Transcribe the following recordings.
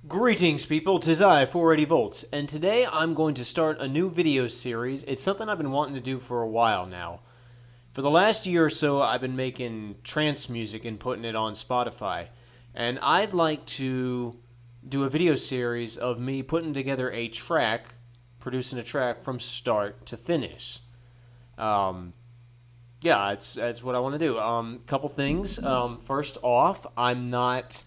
Greetings, people. 'Tis I, 480 volts, and today I'm going to start a new video series. It's something I've been wanting to do for a while now. For the last year or so, I've been making trance music and putting it on Spotify, and I'd like to do a video series of me putting together a track, producing a track from start to finish. Um, yeah, that's what I want to do. Couple things. First off, I'm not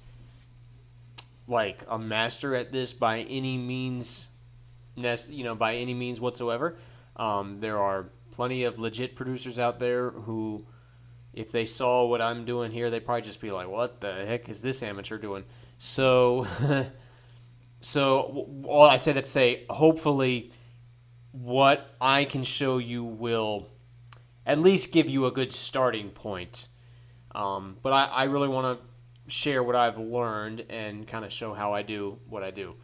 like a master at this by any means, by any means whatsoever. There are plenty of legit producers out there who, if they saw what I'm doing here, they'd probably just be like, "What the heck is this amateur doing?" So, all I say that to say, hopefully, what I can show you will at least give you a good starting point. But I really want to share what I've learned and kind of show how I do what I do.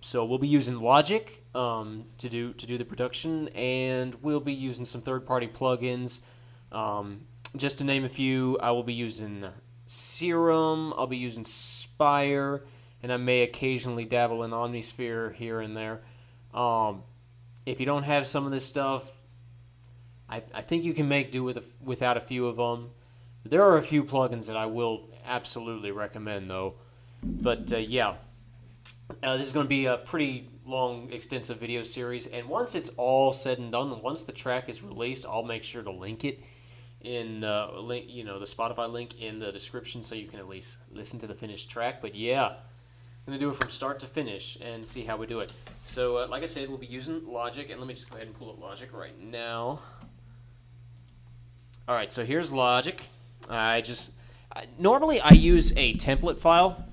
So we'll be using Logic to do the production, and we'll be using some third-party plugins. Just to name a few, I will be using Serum, I'll be using Spire, and I may occasionally dabble in Omnisphere here and there. If you don't have some of this stuff, I think you can make do without a few of them. There are a few plugins that I will absolutely recommend, though. But yeah, this is going to be a pretty long, extensive video series. And once it's all said and done, once the track is released, I'll make sure to link it in the Spotify link in the description, so you can at least listen to the finished track. But yeah, I'm going to do it from start to finish and see how we do it. So like I said, we'll be using Logic, and let me just go ahead and pull up Logic right now. All right, so here's Logic. Normally I use a template file,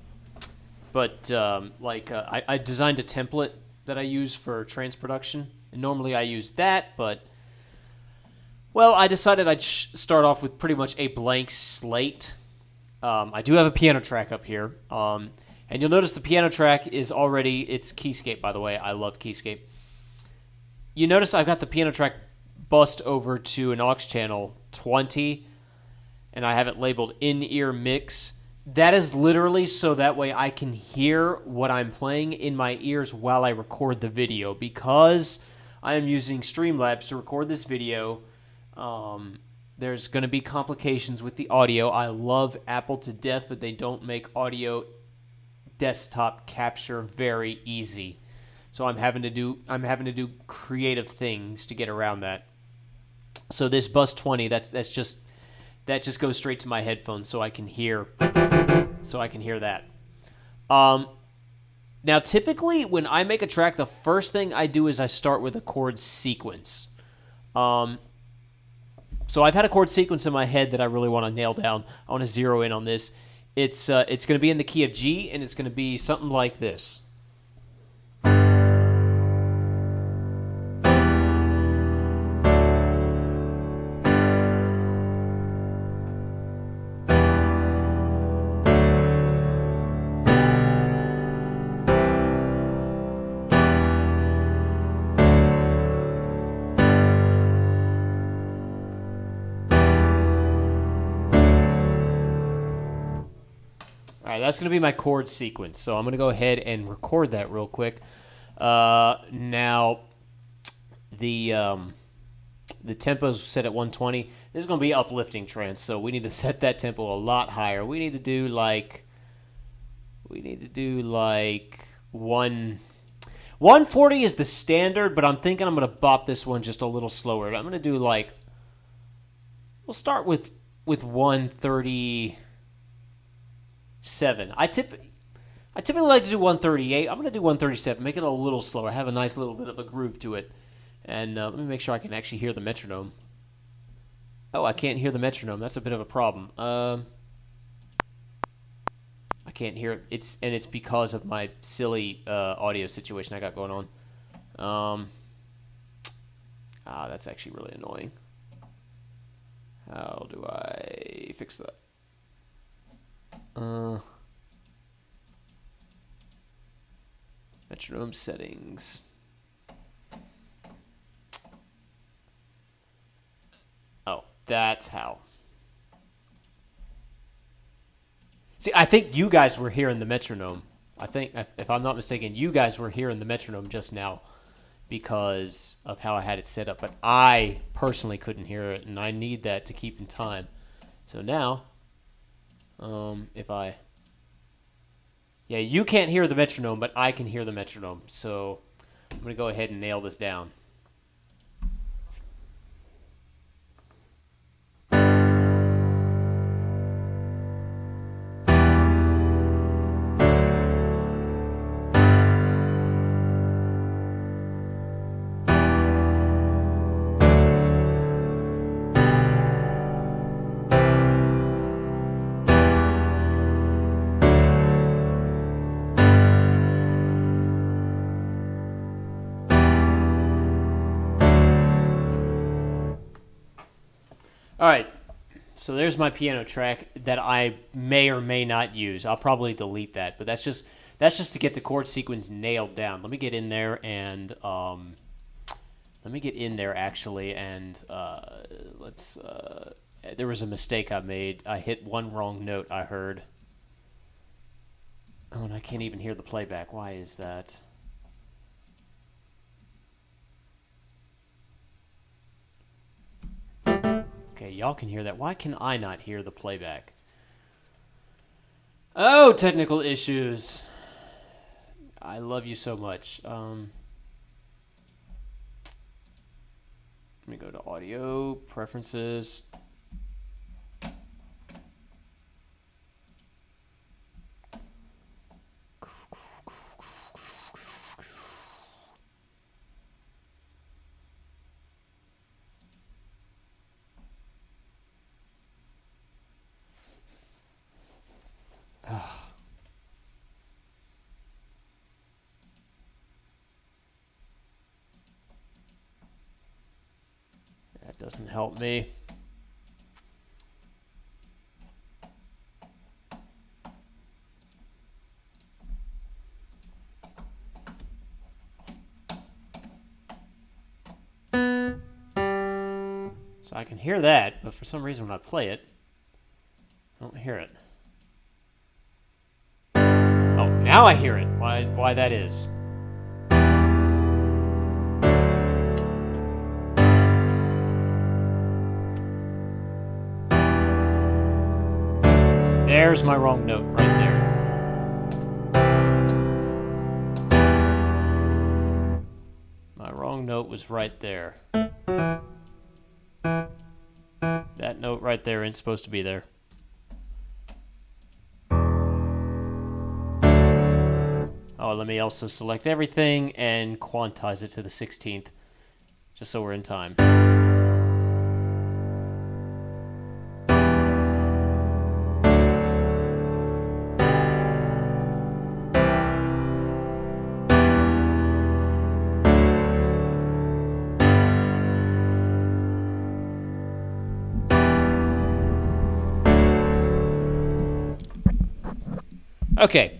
but I designed a template that I use for trance production, and normally I use that, but well, I decided I'd start off with pretty much a blank slate. I do have a piano track up here, and you'll notice the piano track is already, it's Keyscape, by the way. I love Keyscape. You notice I've got the piano track bussed over to an aux channel 20, and I have it labeled in-ear mix. That is literally so that way I can hear what I'm playing in my ears while I record the video. Because I am using Streamlabs to record this video, there's going to be complications with the audio. I love Apple to death, but they don't make audio desktop capture very easy. So I'm having to do creative things to get around that. So this bus 20, that just goes straight to my headphones, so I can hear that. Now, typically, when I make a track, the first thing I do is I start with a chord sequence. So I've had a chord sequence in my head that I really want to nail down. I want to zero in on this. It's going to be in the key of G, and it's going to be something like this. All right, that's going to be my chord sequence. So I'm going to go ahead and record that real quick. Now, the tempo's set at 120. This is going to be uplifting trance, so we need to set that tempo a lot higher. We need to do like 140 is the standard, but I'm thinking I'm going to bop this one just a little slower. I'm going to do we'll start with 130. I typically like to do 138. I'm going to do 137. Make it a little slower. Have a nice little bit of a groove to it. And let me make sure I can actually hear the metronome. Oh, I can't hear the metronome. That's a bit of a problem. I can't hear it. It's because of my silly audio situation I got going on. That's actually really annoying. How do I fix that? Metronome settings. Oh, that's how. See, I think you guys were hearing the metronome. I think, if I'm not mistaken, you guys were hearing the metronome just now because of how I had it set up, but I personally couldn't hear it, and I need that to keep in time. So now, if I... Yeah, you can't hear the metronome, but I can hear the metronome. So I'm going to go ahead and nail this down. All right, so there's my piano track that I may or may not use. I'll probably delete that, but that's just to get the chord sequence nailed down. Let me get in there and actually, and let's. There was a mistake I made. I hit one wrong note. I heard. Oh, and I can't even hear the playback. Why is that? Okay, y'all can hear that. Why can I not hear the playback? Oh, technical issues. I love you so much. Let me go to audio, preferences. That doesn't help me. So I can hear that, but for some reason when I play it, I don't hear it. Oh, now I hear it. Why that is. There's my wrong note right there. My wrong note was right there. That note right there ain't supposed to be there. Oh, let me also select everything and quantize it to the 16th, just so we're in time. Okay.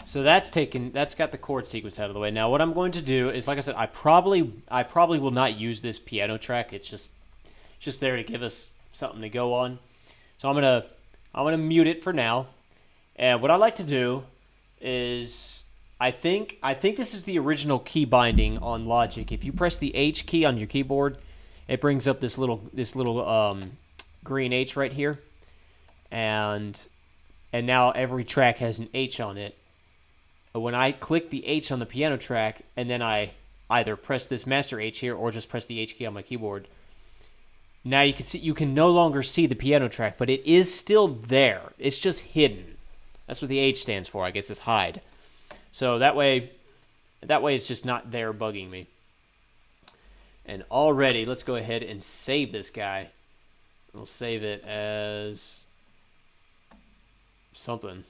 So that's got the chord sequence out of the way. Now what I'm going to do is, like I said, I probably will not use this piano track. It's just there to give us something to go on. So I'm gonna mute it for now. And what I like to do is I think this is the original key binding on Logic. If you press the H key on your keyboard, it brings up this little green H right here. And now every track has an H on it. But when I click the H on the piano track, and then I either press this master H here or just press the H key on my keyboard, now you can no longer see the piano track, but it is still there. It's just hidden. That's what the H stands for. I guess it's hide. So that way it's just not there bugging me. And already, let's go ahead and save this guy. We'll save it as something.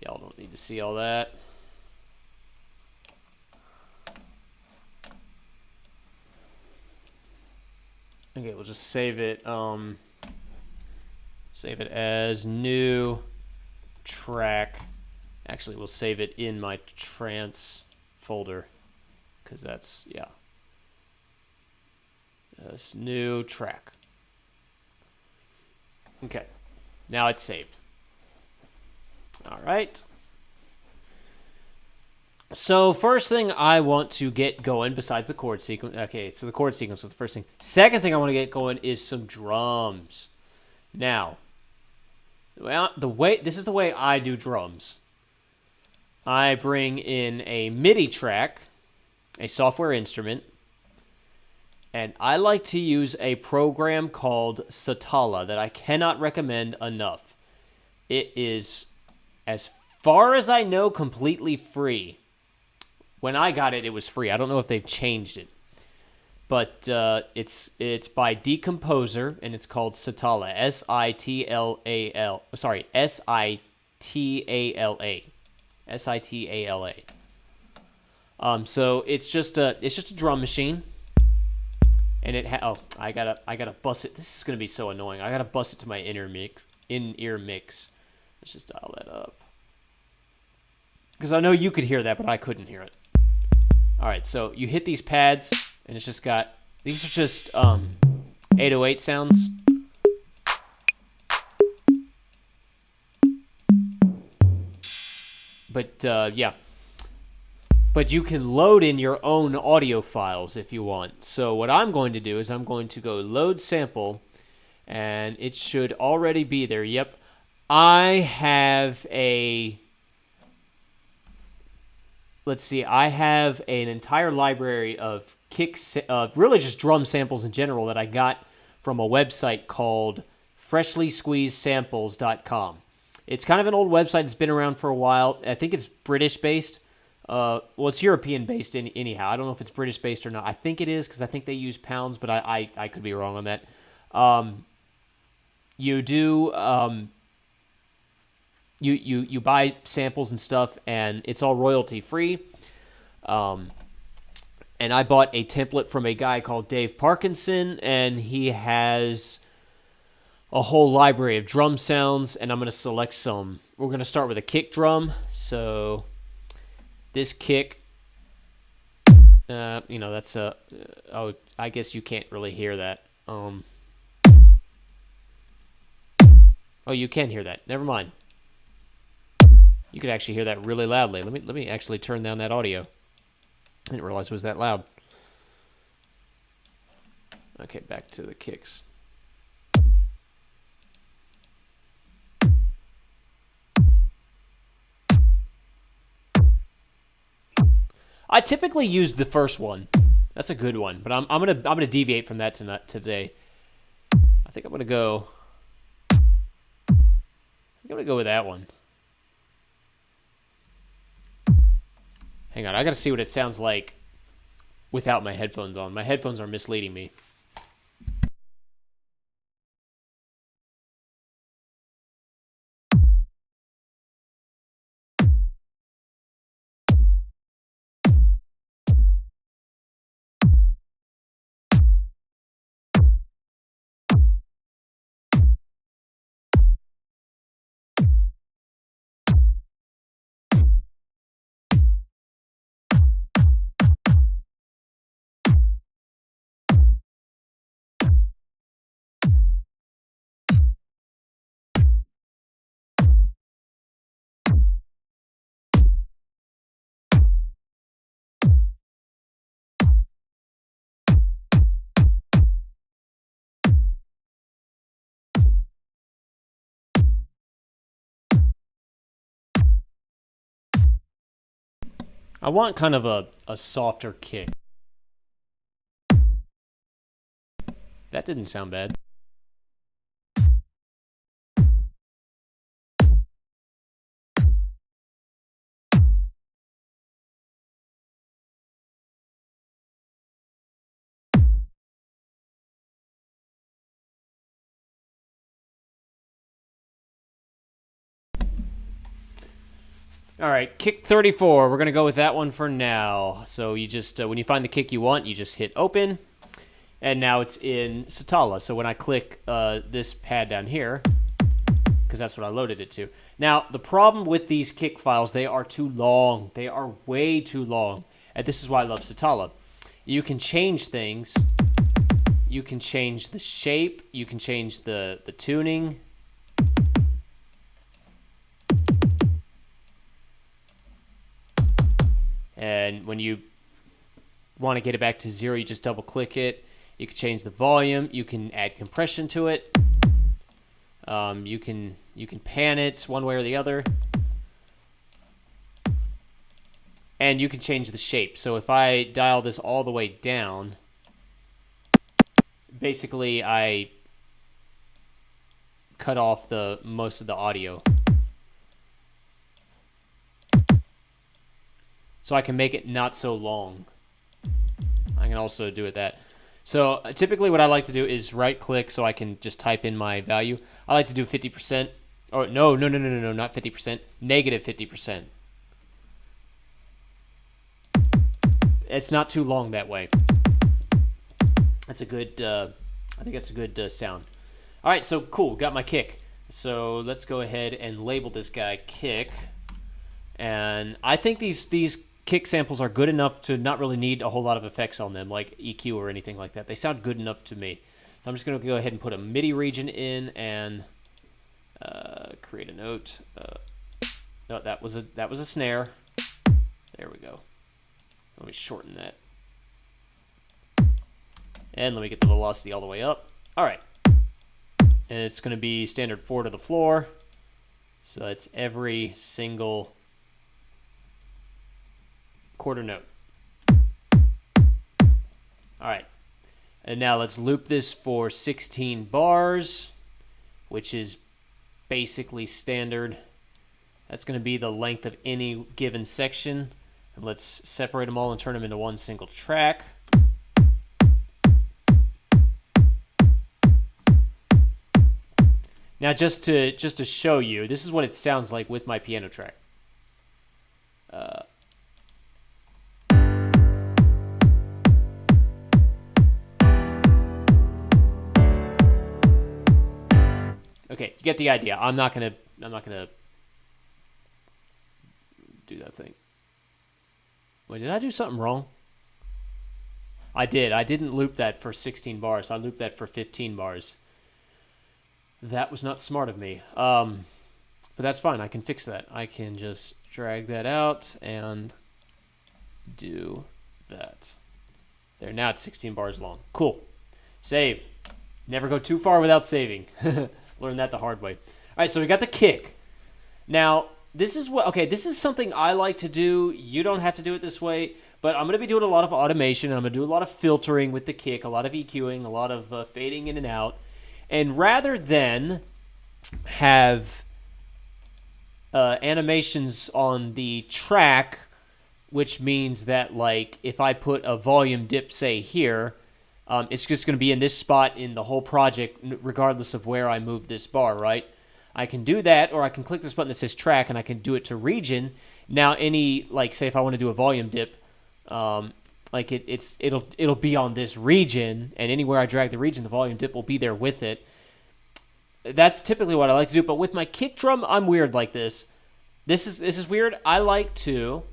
Y'all don't need to see all that. Okay, we'll just save it. Save it as new track. Actually, we'll save it in my Trance folder, because that's, yeah. This new track. Okay. Now it's saved. All right. So first thing I want to get going, besides the chord sequence. Okay, so the chord sequence was the first thing. Second thing I want to get going is some drums. Now, this is the way I do drums. I bring in a MIDI track, a software instrument, and I like to use a program called Satala that I cannot recommend enough. It is, as far as I know, completely free. When I got it, it was free. I don't know if they've changed it. But it's by Decomposer, and it's called Satala. S-I-T-L-A-L. Sorry, S-I-T-A-L-A. S-I-T-A-L-A. So it's just a drum machine. And it I gotta bust it. This is gonna be so annoying. I gotta bust it to my in-ear mix. Let's just dial that up. Because I know you could hear that, but I couldn't hear it. Alright, so you hit these pads, and it's just got... These are just 808 sounds. But, yeah. But you can load in your own audio files if you want. So what I'm going to do is I'm going to go load sample, and it should already be there. Yep. I have a... Let's see, I have an entire library of really just drum samples in general that I got from a website called freshlysqueezedsamples.com. It's kind of an old website. It's been around for a while. I think it's British-based. Well, it's European-based anyhow. I don't know if it's British-based or not. I think it is because I think they use pounds, but I could be wrong on that. You do... You buy samples and stuff, and it's all royalty free. And I bought a template from a guy called Dave Parkinson, and he has a whole library of drum sounds, and I'm going to select some. We're going to start with a kick drum. So this kick, that's a... oh, I guess you can't really hear that. Oh, you can hear that. Never mind. You could actually hear that really loudly. Let me actually turn down that audio. I didn't realize it was that loud. Okay, back to the kicks. I typically use the first one. That's a good one, but I'm gonna deviate from that today. I think I'm gonna go with that one. Hang on, I gotta see what it sounds like without my headphones on. My headphones are misleading me. I want kind of a softer kick. That didn't sound bad. All right, kick 34. We're going to go with that one for now. So you just, when you find the kick you want, you just hit open. And now it's in Satala. So when I click this pad down here, because that's what I loaded it to. Now, the problem with these kick files, they are too long. They are way too long. And this is why I love Satala. You can change things. You can change the shape. You can change the tuning. And when you want to get it back to 0, you just double click it. You can change the volume. You can add compression to it. You can pan it one way or the other. And you can change the shape. So if I dial this all the way down, basically I cut off most of the audio. So I can make it not so long. I can also do it that. So typically what I like to do is right click so I can just type in my value. I like to do 50%. Oh, no, not 50%. Negative 50%. It's not too long that way. That's a good, I think that's a good sound. All right, so cool, got my kick. So let's go ahead and label this guy kick. And I think these kick samples are good enough to not really need a whole lot of effects on them, like EQ or anything like that. They sound good enough to me. So I'm just going to go ahead and put a MIDI region in and create a note. No, that was a snare. There we go. Let me shorten that. And let me get the velocity all the way up. All right. And it's going to be standard 4 to the floor. So it's every single quarter note. All right. And now let's loop this for 16 bars, which is basically standard. That's going to be the length of any given section. And let's separate them all and turn them into one single track. Now, just to show you, this is what it sounds like with my piano track. Okay, you get the idea. I'm not gonna do that thing. Wait, did I do something wrong? I did. I didn't loop that for 16 bars. I looped that for 15 bars. That was not smart of me. But that's fine. I can fix that. I can just drag that out and do that. There, now it's 16 bars long. Cool. Save. Never go too far without saving. Learned that the hard way. All right, so we got the kick. Now, this is something I like to do. You don't have to do it this way, but I'm going to be doing a lot of automation. I'm going to do a lot of filtering with the kick, a lot of EQing, a lot of fading in and out. And rather than have animations on the track, which means that, like, if I put a volume dip, say, here, it's just going to be in this spot in the whole project, regardless of where I move this bar, right? I can do that, or I can click this button that says track, and I can do it to region. Now, say if I want to do a volume dip, it'll be on this region, and anywhere I drag the region, the volume dip will be there with it. That's typically what I like to do, but with my kick drum, I'm weird like this. This is weird. I like to,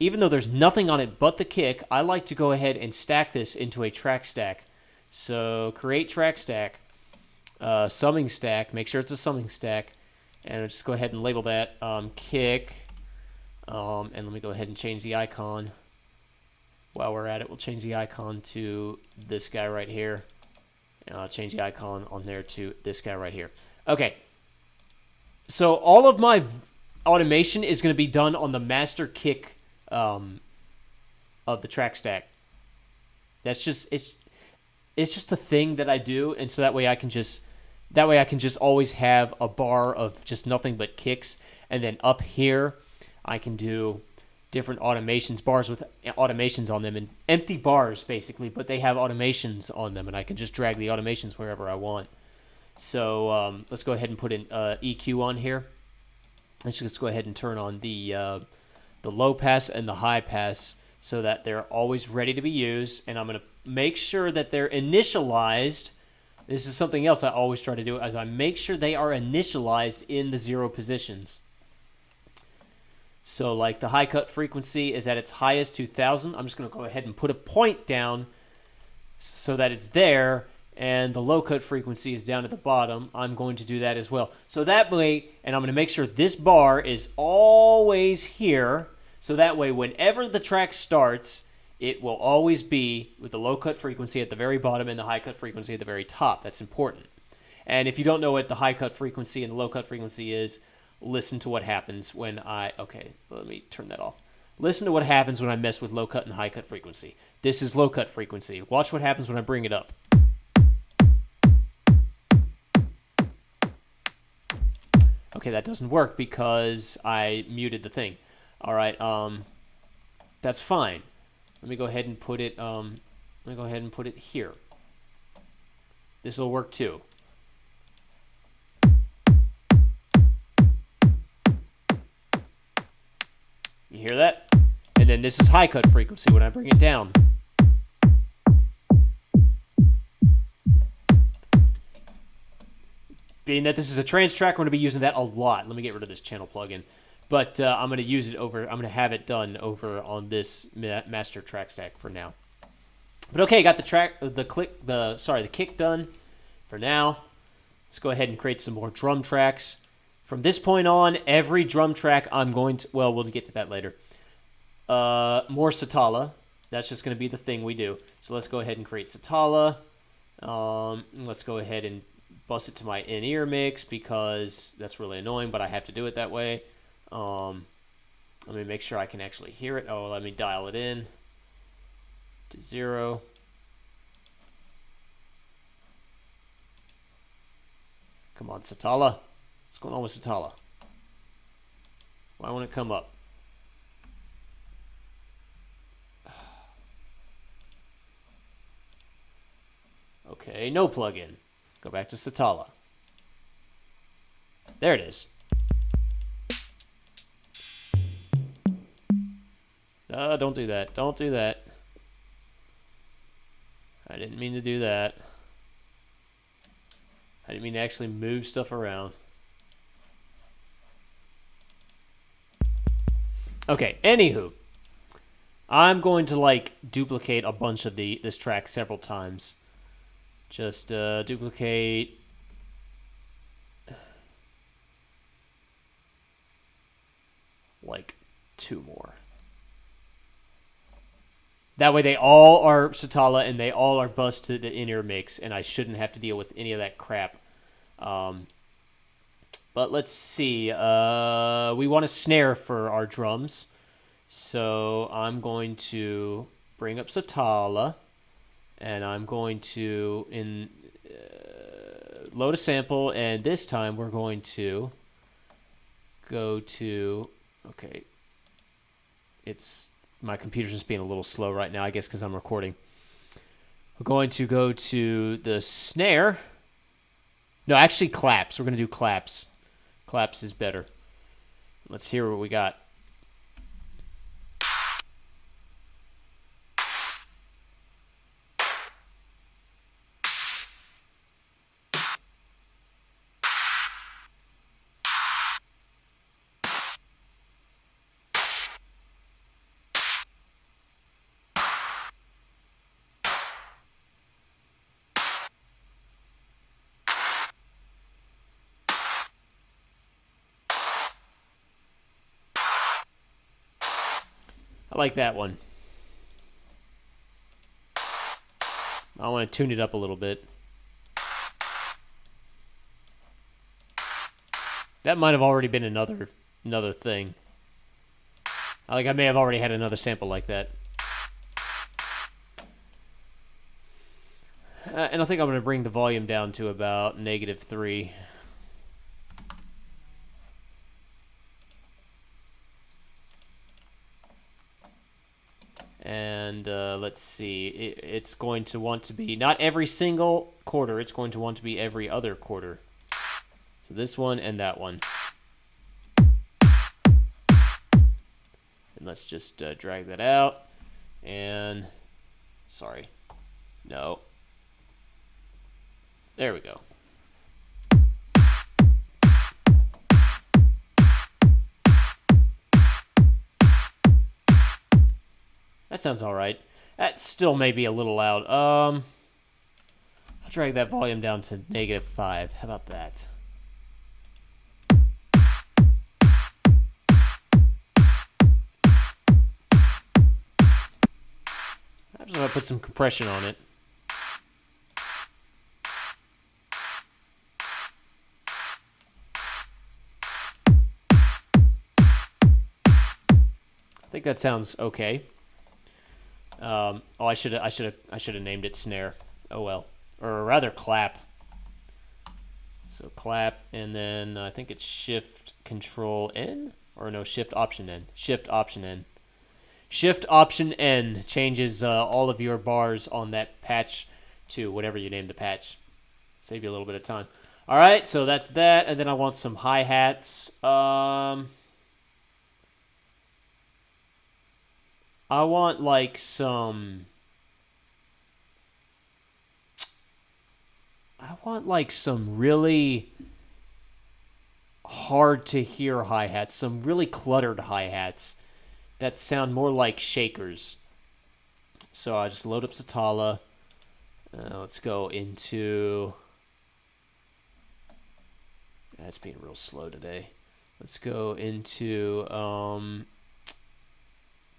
even though there's nothing on it but the kick, I like to go ahead and stack this into a track stack. So create track stack, summing stack, make sure it's a summing stack, and I'll just go ahead and label that kick, and let me go ahead and change the icon. While we're at it, we'll change the icon to this guy right here, and I'll change the icon on there to this guy right here. Okay, so all of my automation is going to be done on the master kick of the track stack. That's just it's just a thing that I do, and so that way I can just always have a bar of just nothing but kicks, and then up here I can do different automations, bars with automations on them, and empty bars basically, but they have automations on them, and I can just drag the automations wherever I want. So let's go ahead and put an EQ on here. Let's just go ahead and turn on the low pass and the high pass so that they're always ready to be used, and I'm going to make sure that they're initialized. This is something else I always try to do, as I make sure they are initialized in the 0 positions. So like the high cut frequency is at its highest 2000. I'm just going to go ahead and put a point down so that it's there, and the low cut frequency is down at the bottom. I'm going to do that as well. So that way, and I'm going to make sure this bar is always here, so that way whenever the track starts, it will always be with the low cut frequency at the very bottom and the high cut frequency at the very top. That's important. And if you don't know what the high cut frequency and the low cut frequency is, listen to what happens when okay, let me turn that off. Listen to what happens when I mess with low cut and high cut frequency. This is low cut frequency. Watch what happens when I bring it up. Okay, that doesn't work because I muted the thing. All right, that's fine. Let me go ahead and put it. Here. This will work too. You hear that? And then this is high cut frequency when I bring it down. Being that this is a trance track, we're going to be using that a lot. Let me get rid of this channel plugin. But I'm going to use it over, I'm going to have it done over on this master track stack for now. But okay, got the kick done for now. Let's go ahead and create some more drum tracks. From this point on, every drum track I'm going to, well, we'll get to that later. More Satala. That's just going to be the thing we do. So let's go ahead and create Satala. Let's go ahead and bust it to my in-ear mix because that's really annoying, but I have to do it that way. Let me make sure I can actually hear it. Oh, let me dial it in to 0. Come on, Satala. What's going on with Satala? Why won't it come up? Okay, no plugin. Go back to Satala. There it is. Don't do that. Don't do that. I didn't mean to do that. I didn't mean to actually move stuff around. Okay, anywho. I'm going to, duplicate a bunch of this track several times. Just duplicate. Like 2 more. That way they all are Satala and they all are bussed to the in-ear mix, and I shouldn't have to deal with any of that crap. But let's see. We want a snare for our drums. So I'm going to bring up Satala, and I'm going to load a sample, and this time we're going to go to, okay, my computer's just being a little slow right now, I guess because I'm recording. We're going to go to the snare. No, actually claps. We're going to do claps. Claps is better. Let's hear what we got. I like that one. I want to tune it up a little bit. That might have already been another thing. I may have already had another sample like that. And I think I'm going to bring the volume down to about -3. And let's see, it's going to want to be not every single quarter, it's going to want to be every other quarter. So this one and that one. And let's just drag that out. And, sorry, no. There we go. That sounds all right. That still may be a little loud. I'll drag that volume down to -5. How about that? I'm just going to put some compression on it. I think that sounds okay. Oh, I should have named it snare. Oh well, or rather clap. So clap, and then I think it's Shift Control N, or no, Shift Option N. Shift Option N. Shift Option N changes all of your bars on that patch to whatever you name the patch. Save you a little bit of time. All right, so that's that, and then I want some hi-hats. I want like some really hard to hear hi-hats, some really cluttered hi-hats that sound more like shakers. So I just load up Satala. Let's go into... That's being real slow today. Let's go into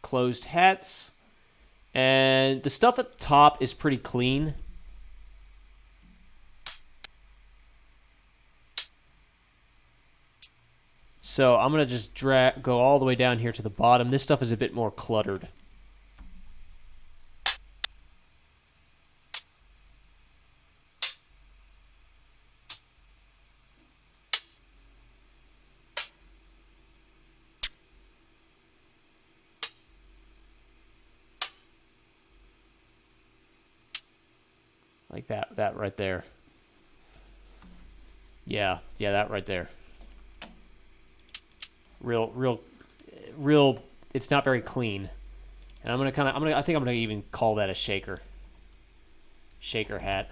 closed hats. And the stuff at the top is pretty clean. So I'm going to just go all the way down here to the bottom. This stuff is a bit more cluttered. Like that right there. Yeah, that right there. Real, it's not very clean. And I think I'm gonna even call that a shaker hat.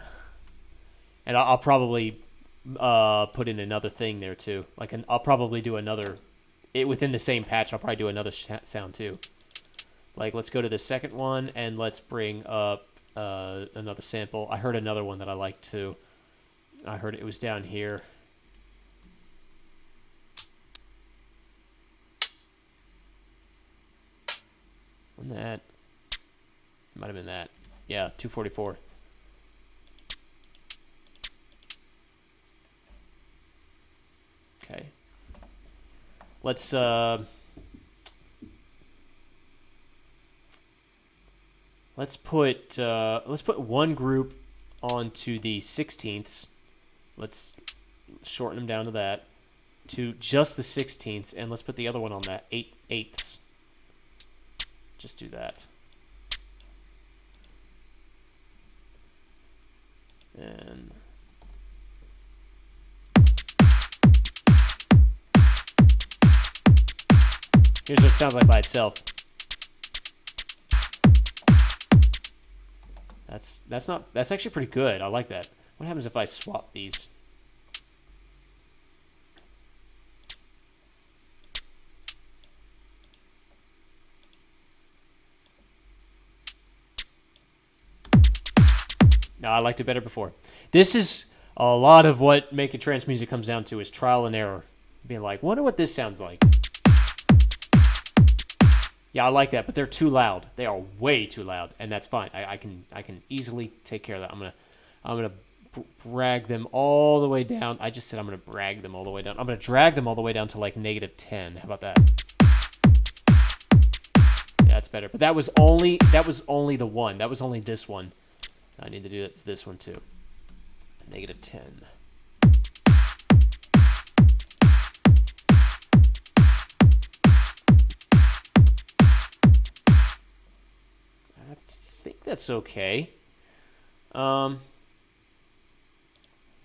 And I'll probably put in another thing there too. I'll probably do another, within the same patch, I'll probably do another sound too. Like, let's go to the second one and let's bring up another sample. I heard another one that I liked too. I heard it was down here. Wasn't that? It might have been that. Yeah, 244. Okay. Let's put one group onto the 16ths. Let's shorten them down to that, to just the 16ths, and let's put the other one on that 8/8ths. Just do that. And here's what it sounds like by itself. That's actually pretty good. I like that. What happens if I swap these? No, I liked it better before. This is a lot of what making trance music comes down to, is trial and error. Being like, wonder what this sounds like. Yeah, I like that, but they're too loud. They are way too loud, and that's fine. I can easily take care of that. I'm gonna drag them all the way down. I just said I'm gonna drag them all the way down. I'm gonna drag them all the way down to like -10. How about that? Yeah, that's better. But that was only the one. That was only this one. I need to do this one too. -10. I think that's okay. No,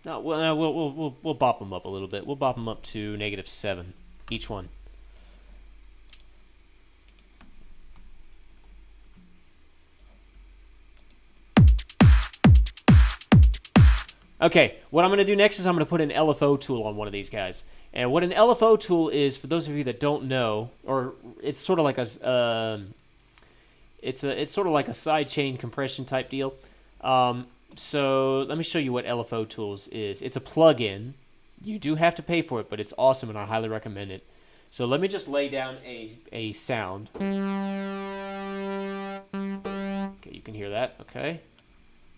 we'll bop them up a little bit. We'll bop them up to -7 each one. Okay, what I'm going to do next is I'm going to put an LFO tool on one of these guys. And what an LFO tool is, for those of you that don't know, or it's sort of like it's sort of like a sidechain compression type deal. So let me show you what LFO Tools is. It's a plugin. You do have to pay for it, but it's awesome, and I highly recommend it. So let me just lay down a sound. Okay, you can hear that. Okay,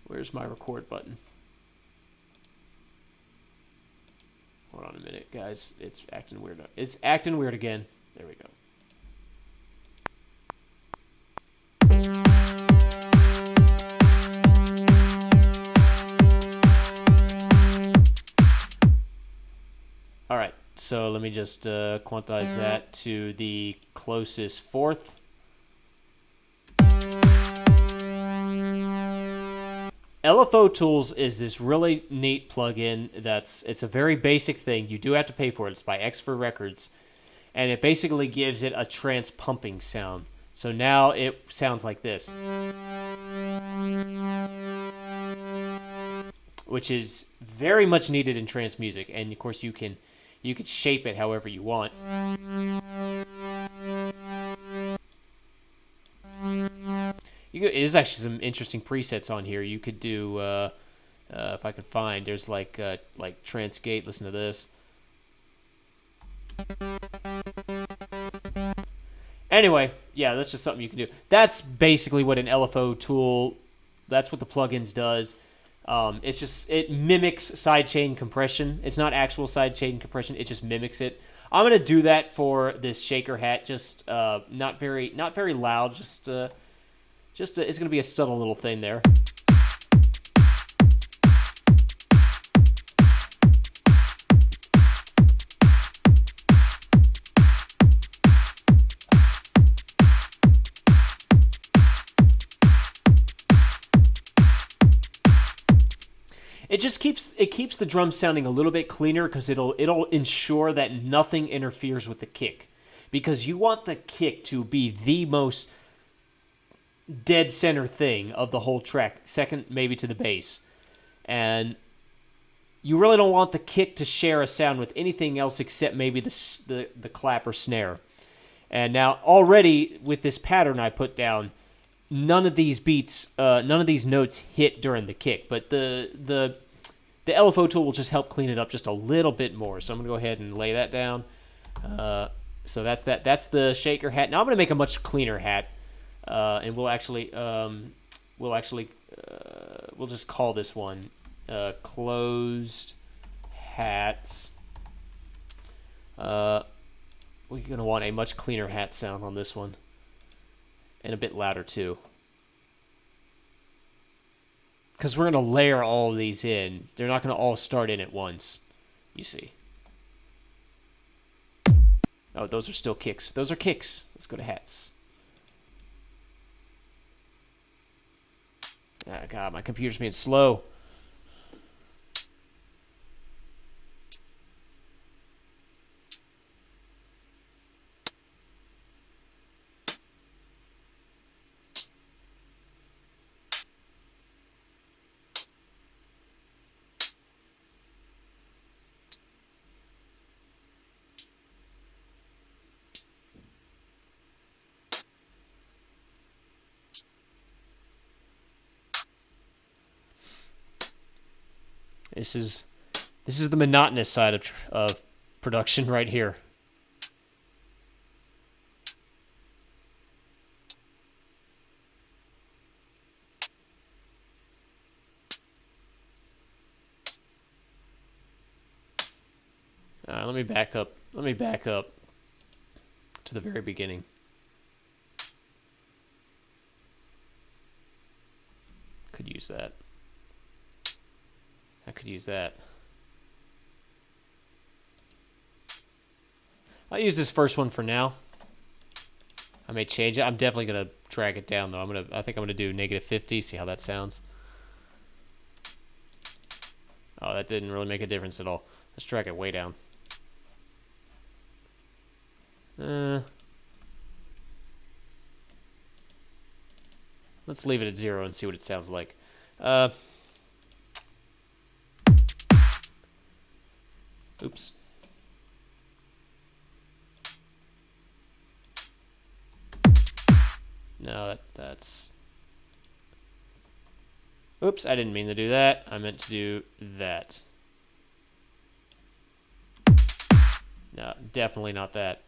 where's my record button? Hold on a minute, guys. It's acting weird. It's acting weird again. There we go. All right, so let me just quantize that to the closest fourth. LFO Tools is this really neat plugin it's a very basic thing. You do have to pay for it. It's by X4 Records, and it basically gives it a trance pumping sound. So now it sounds like this, which is very much needed in trance music, and of course you could shape it however you want. There's actually some interesting presets on here. You could do, if I can find, there's like Trance Gate. Listen to this. Anyway, yeah, that's just something you can do. That's basically what an LFO tool, that's what the plugins does. It mimics sidechain compression. It's not actual sidechain compression. It just mimics it. I'm gonna do that for this shaker hat. Just not very loud. Just it's gonna be a subtle little thing there. It keeps the drum sounding a little bit cleaner because it'll ensure that nothing interferes with the kick, because you want the kick to be the most dead center thing of the whole track, second maybe to the bass, and you really don't want the kick to share a sound with anything else except maybe the clap or snare. And now already with this pattern I put down, none of these notes hit during the kick, but the LFO tool will just help clean it up just a little bit more. So I'm gonna go ahead and lay that down. So that's that. That's the shaker hat. Now I'm gonna make a much cleaner hat, and we'll just call this one closed hats. We're gonna want a much cleaner hat sound on this one, and a bit louder too, because we're going to layer all of these in. They're not going to all start in at once, you see. Oh, those are still kicks. Those are kicks. Let's go to hats. Ah, God, my computer's being slow. This is the monotonous side of production right here. Let me back up. Let me back up to the very beginning. Could use that. I could use that. I'll use this first one for now. I may change it. I'm definitely gonna drag it down though. I think I'm gonna do -50. See how that sounds. Oh, that didn't really make a difference at all. Let's drag it way down. Let's leave it at 0 and see what it sounds like. Oops. No, that's... Oops, I didn't mean to do that. I meant to do that. No, definitely not that.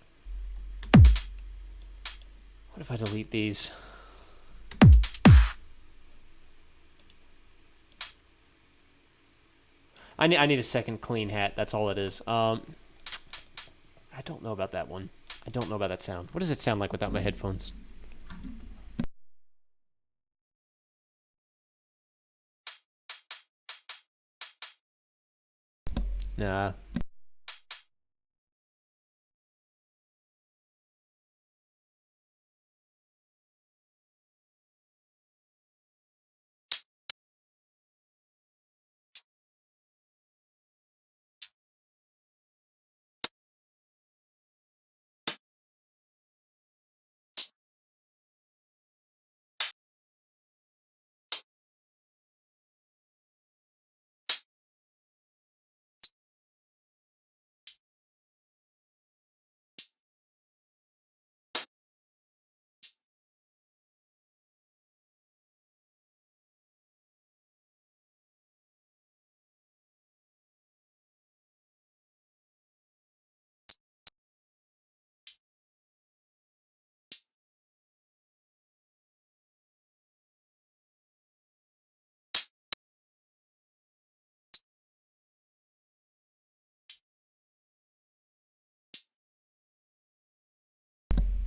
What if I delete these? I need a second clean hat. That's all it is. I don't know about that one. I don't know about that sound. What does it sound like without my headphones? Nah.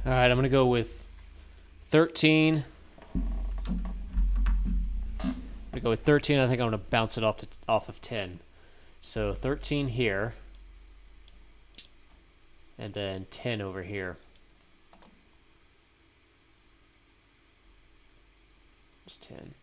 All right, I'm going to go with 13. I'm going to go with 13. I think I'm going to bounce it off of 10. So 13 here. And then 10 over here. Just 10.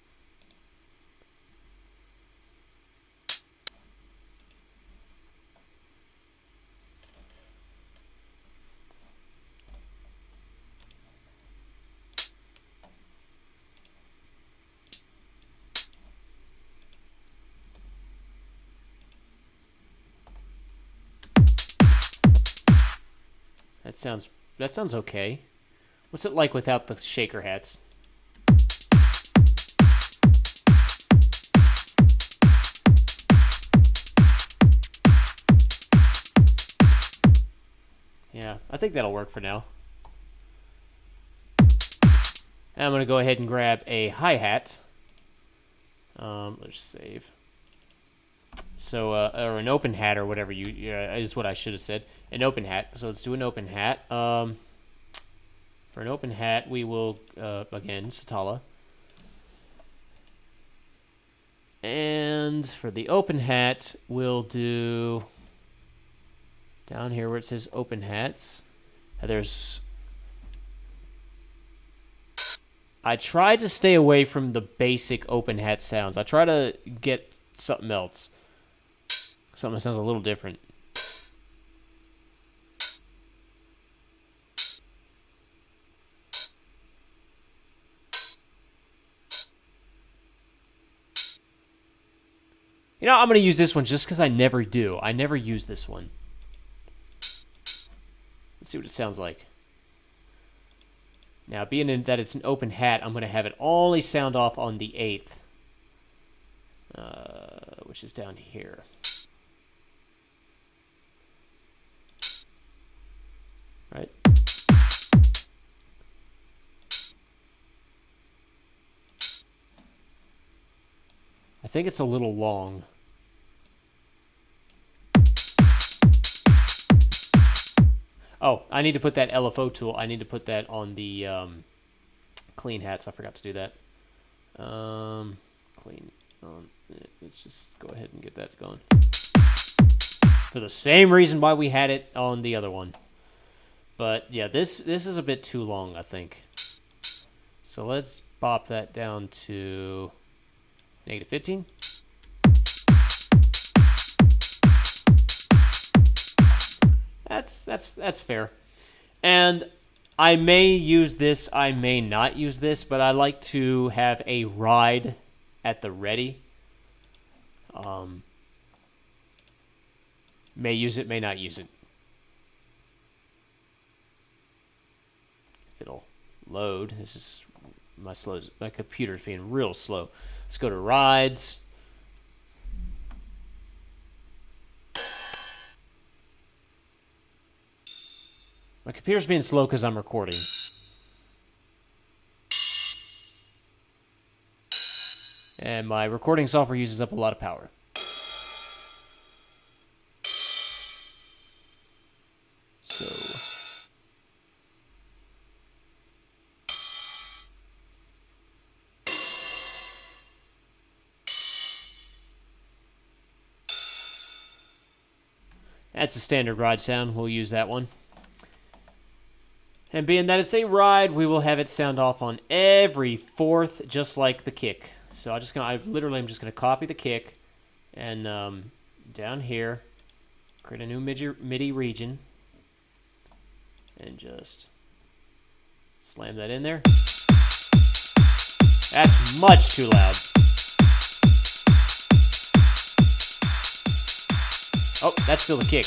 That sounds okay. What's it like without the shaker hats? Yeah, I think that'll work for now. And I'm going to go ahead and grab a hi-hat. Let's save. So, or an open hat or whatever is what I should have said. An open hat. So let's do an open hat. For an open hat, we will, again, Satala. And for the open hat, we'll do down here where it says open hats. I try to stay away from the basic open hat sounds. I try to get something else. Something that sounds a little different. You know, I'm going to use this one just because I never do. I never use this one. Let's see what it sounds like. Now, being that it's an open hat, I'm going to have it only sound off on the 8th. Which is down here. Right? I think it's a little long. Oh, I need to put that LFO tool. I need to put that on the clean hats. I forgot to do that. Clean. Let's just go ahead and get that going. For the same reason why we had it on the other one. But yeah, this is a bit too long, I think. So let's bop that down to -15. That's fair. And I may use this, I may not use this, but I like to have a ride at the ready. May use it, may not use it. If it'll load. This is My computer's being real slow. Let's go to rides. My computer's being slow because I'm recording. And my recording software uses up a lot of power. So that's the standard ride sound. We'll use that one. And being that it's a ride, we will have it sound off on every fourth, just like the kick. So I'm just gonna copy the kick, and down here, create a new MIDI region, and just slam that in there. That's much too loud. Oh, that's still the kick.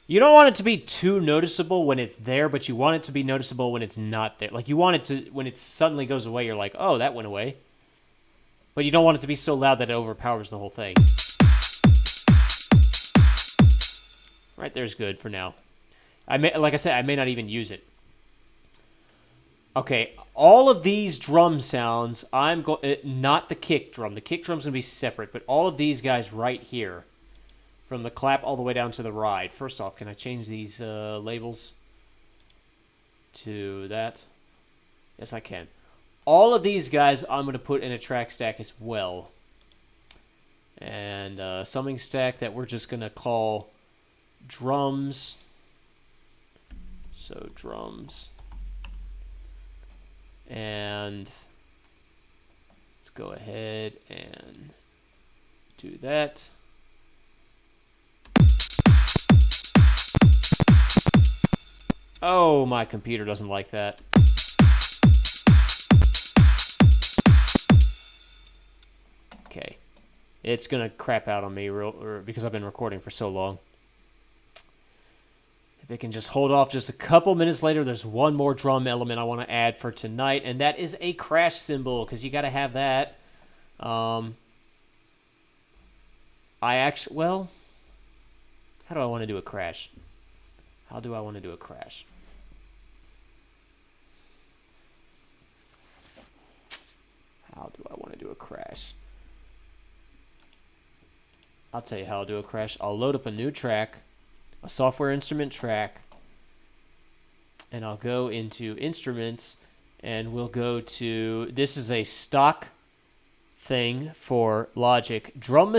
You don't want it to be too noticeable when it's there, but you want it to be noticeable when it's not there. Like, you want it to, when it suddenly goes away, you're like, oh, that went away. But you don't want it to be so loud that it overpowers the whole thing. Right there's good for now. Like I said, I may not even use it. Okay, all of these drum sounds, not the kick drum. The kick drum's going to be separate, but all of these guys right here, from the clap all the way down to the ride. First off, can I change these labels to that? Yes, I can. All of these guys I'm going to put in a track stack as well. And a summing stack that we're just going to call drums. So drums. And let's go ahead and do that. Oh, my computer doesn't like that. Okay. It's going to crap out on me because I've been recording for so long. If it can just hold off just a couple minutes later, there's one more drum element I want to add for tonight, and that is a crash cymbal, because you got to have that. How do I want to do a crash? How do I want to do a crash? How do I want to do a crash? I'll tell you how I'll do a crash. I'll load up a new track, a software instrument track, and I'll go into instruments, and we'll go to, this is a stock thing for Logic, Drum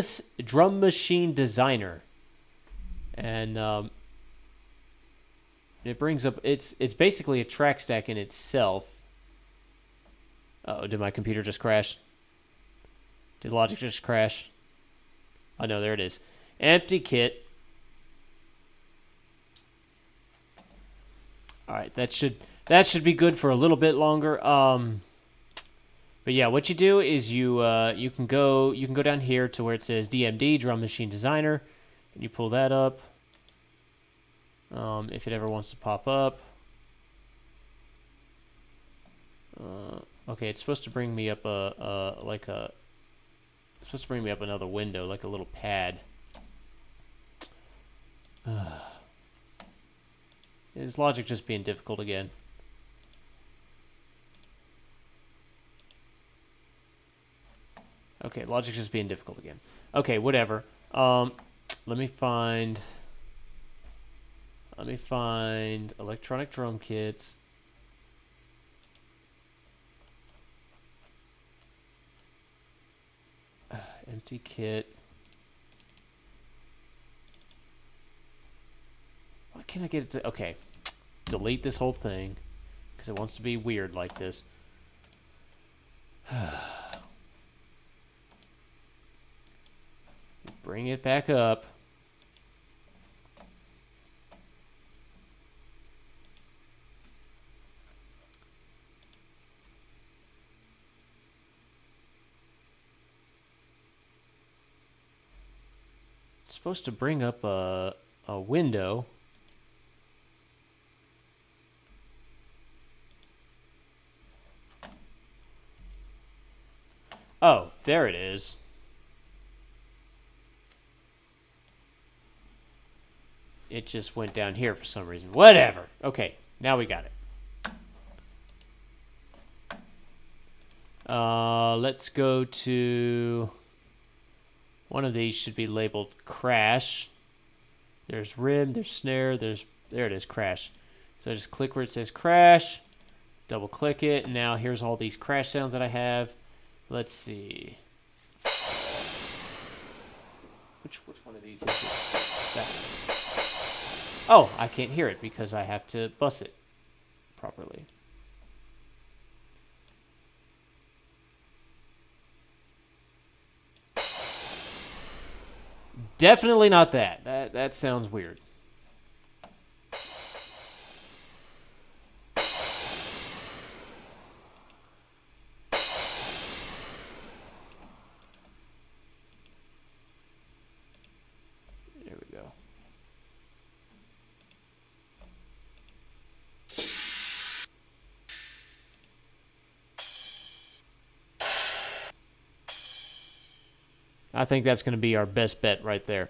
Machine Designer. And it brings up, it's basically a track stack in itself. Uh-oh, did my computer just crash? Did Logic just crash? Oh no, there it is. Empty kit. All right, that should be good for a little bit longer. But yeah, what you do is you can go down here to where it says DMD, Drum Machine Designer, and you pull that up. If it ever wants to pop up. Okay, it's supposed to bring me up it's supposed to bring me up another window, like a little pad. Is Logic just being difficult again? Okay, Logic's just being difficult again. Okay, whatever. Let me find electronic drum kits. Empty kit. Why can't I get it to... Okay. Delete this whole thing, because it wants to be weird like this. Bring it back up. It's supposed to bring up a window. Oh, there it is. It just went down here for some reason. Whatever. Okay, now we got it. Let's go to... One of these should be labeled crash. There's rib, there's snare, there it is, crash. So I just click where it says crash, double click it, and now here's all these crash sounds that I have. Let's see. Which one of these is it? That one. Oh, I can't hear it because I have to bus it properly. Definitely not that. That sounds weird. There we go. I think that's going to be our best bet right there.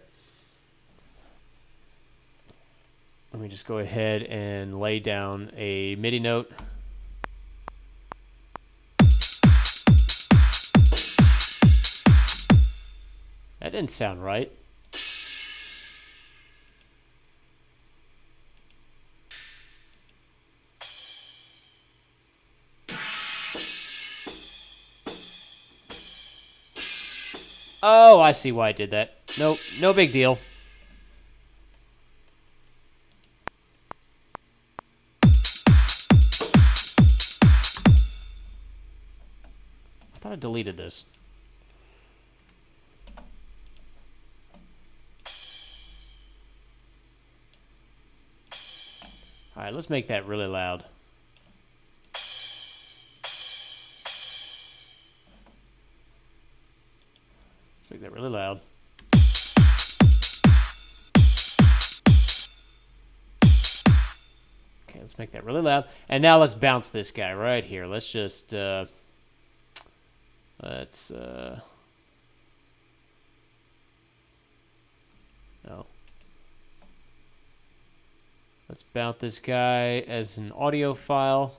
Let me just go ahead and lay down a MIDI note. That didn't sound right. Oh, I see why I did that. Nope, no big deal. I thought I deleted this. All right, let's make that really loud. Make that really loud. Okay, let's make that really loud. And now let's bounce this guy right here. Let's just, no. Let's bounce this guy as an audio file.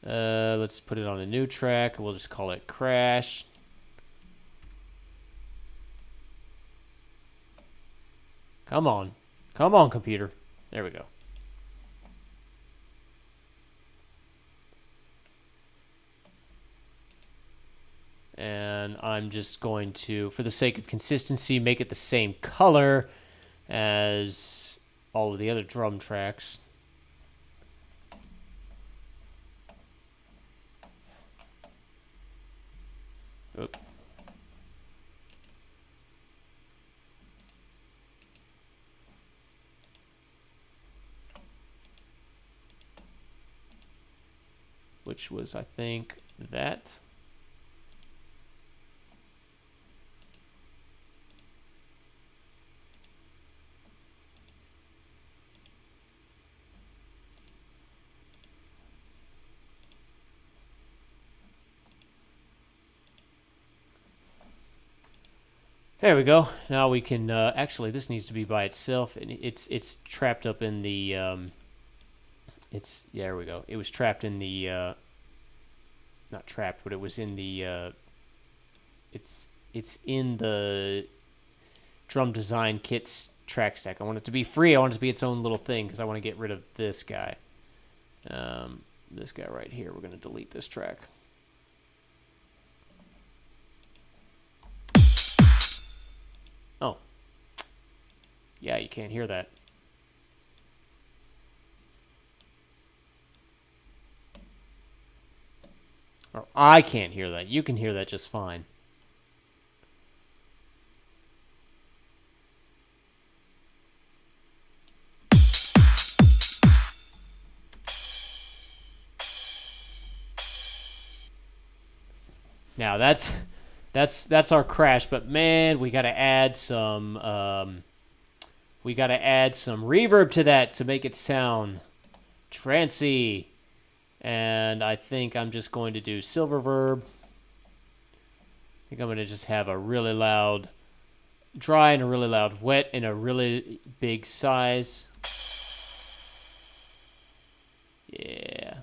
Let's put it on a new track. We'll just call it Crash. Come on. Come on, computer. There we go. And I'm just going to, for the sake of consistency, make it the same color as all of the other drum tracks. Oop. Which was, I think, that. There we go. Now we can, actually, this needs to be by itself, and it's trapped up in the, yeah, there we go. It was trapped in the, not trapped, but it was in the, it's in the drum design kit's track stack. I want it to be free. I want it to be its own little thing because I want to get rid of this guy. This guy right here. We're going to delete this track. Oh. Yeah, you can't hear that. Or I can't hear that. You can hear that just fine. Now that's our crash, but man, we got to add some reverb to that to make it sound trancey. And I think I'm just going to do silver verb. I think I'm going to just have a really loud dry and a really loud wet in a really big size. Yeah.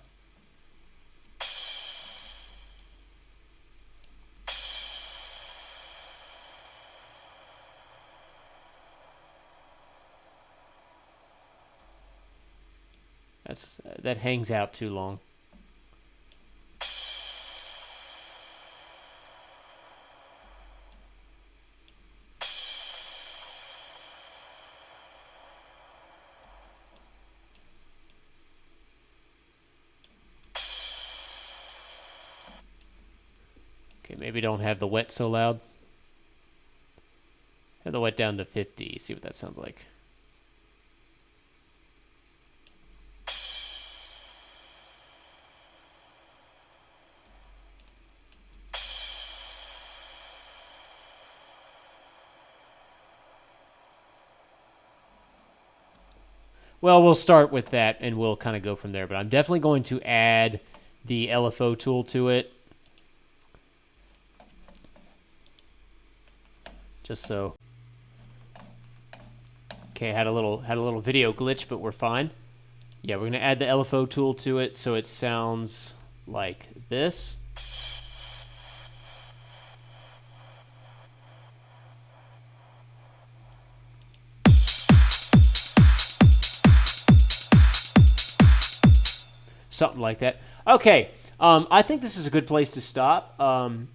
That hangs out too long. Okay, maybe don't have the wet so loud. Have the wet down to 50. See what that sounds like. Well, we'll start with that, and we'll kind of go from there. But I'm definitely going to add the LFO tool to it, just so. Okay, had a little video glitch, but we're fine. Yeah, we're going to add the LFO tool to it so it sounds like this. Something like that. Okay, I think this is a good place to stop.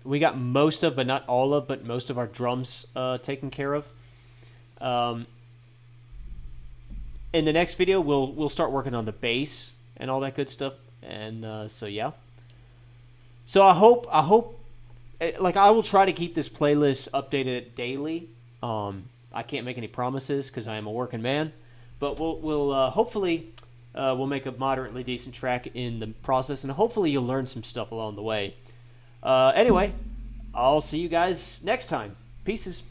We got most of, but not all of, but most of our drums taken care of. In the next video, we'll start working on the bass and all that good stuff. And so yeah. So I hope like I will try to keep this playlist updated daily. I can't make any promises because I am a working man, but we'll hopefully. We'll make a moderately decent track in the process, and hopefully you'll learn some stuff along the way. Anyway, I'll see you guys next time. Pieces.